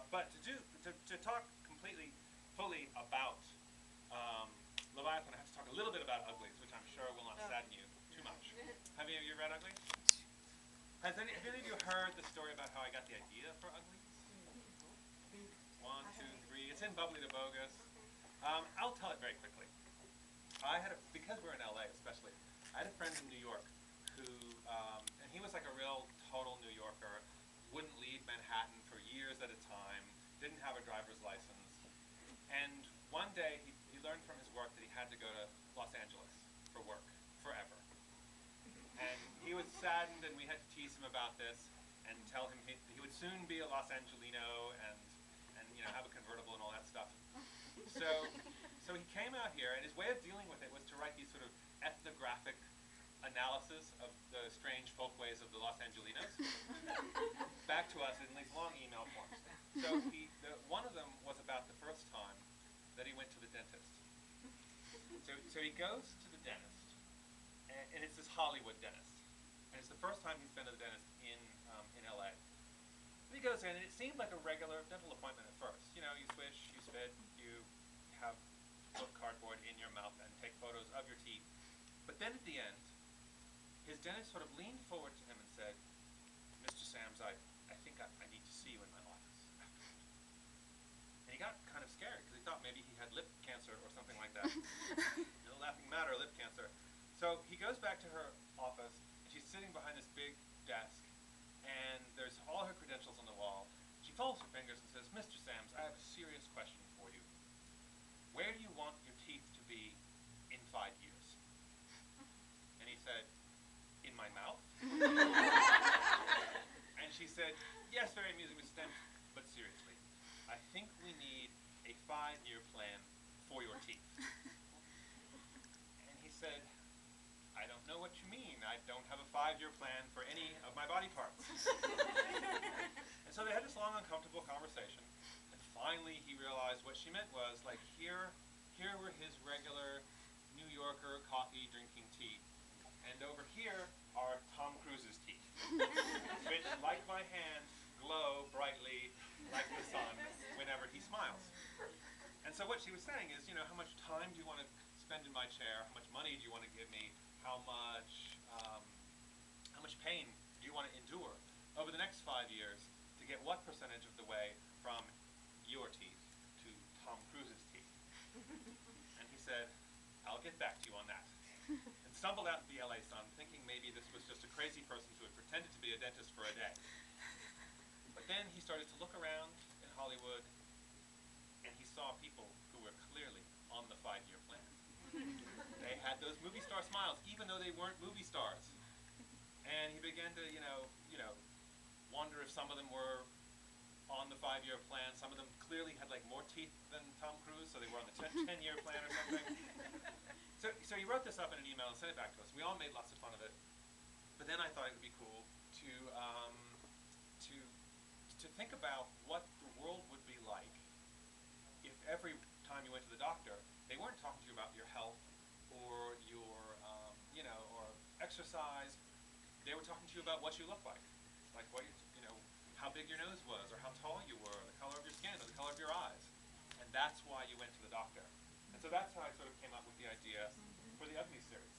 But to talk completely, fully about Leviathan, I have to talk a little bit about Uglies, which I'm sure will not sadden you too much. Have any of you read Uglies? Have any of you heard the story about how I got the idea for Uglies? One, two, three. It's in Bubbly to Bogus. I'll tell it very quickly. Because we're in LA especially, I had a friend in New York who, and he was like a real total New Yorker, wouldn't leave Manhattan for years at a time, didn't have a driver's license, and one day he learned from his work that he had to go to Los Angeles for work, forever. And he was saddened, and we had to tease him about this and tell him he would soon be a Los Angelino and have a convertible and all that stuff. So he came out here, and his way of dealing with it was to write these sort of ethnographic analysis of the strange folkways of the Los Angelinos back to us in these long email forms. So one of them was about the first time that he went to the dentist. So he goes to the dentist, and it's this Hollywood dentist. And it's the first time he's been to the dentist in LA. And he goes in, and it seemed like a regular dental appointment at first. You know, you swish, you spit, you have put cardboard in your mouth and take photos of your teeth. But then at the end, his dentist sort of leaned forward to him and said, "Mr. Sams, I think I need to see you in my office afterward." And he got kind of scared because he thought maybe he had lip cancer or something like that. No laughing matter, lip cancer. So he goes back to her office, and she's sitting behind this big desk, and there's all her credentials on the wall. She folds her fingers and says, "Mr. Sams, I have a serious question for you. Where do you want your teeth to be in 5 years?" And he said, "In my mouth?" And she said, "Yes, very amusing, Mr. Sams, but seriously, I think we need a 5-year plan for your teeth." And he said, "I don't know what you mean. I don't have a 5-year plan for any of my body parts." And so they had this long, uncomfortable conversation. And finally he realized what she meant was, like, here were his regular New Yorker coffee-drinking teeth. And over here are Tom Cruise's teeth, which, like my hand, glow brightly like the sun whenever he smiles. And so what she was saying is, how much time do you want to spend in my chair? How much money do you want to give me? How much pain do you want to endure over the next 5 years to get what percentage of the way from your teeth to Tom Cruise's teeth? And he said, "I'll get back to you on that." And stumbled out into the LA sun, thinking maybe this was just a crazy person who had pretended to be a dentist for a day. But then he started to look around in Hollywood, and he saw people who were clearly on the 5-year plan. They had those movie star smiles, even though they weren't movie stars. And he began to, wonder if some of them were on the 5-year plan. Some of them clearly had like more teeth than Tom Cruise, so they were on the 10-year plan or something. So he wrote this up in an email and sent it back to us. We all made lots of fun of it. But then I thought it would be cool to think about what the world would be like if every time you went to the doctor, they weren't talking to you about your health or your, or exercise. They were talking to you about what you look like what how big your nose was, or how tall you were, the color of your skin, or the color of your eyes. And that's why you went to the doctor. And so that's how I sort of came up with the idea for the Ugly series.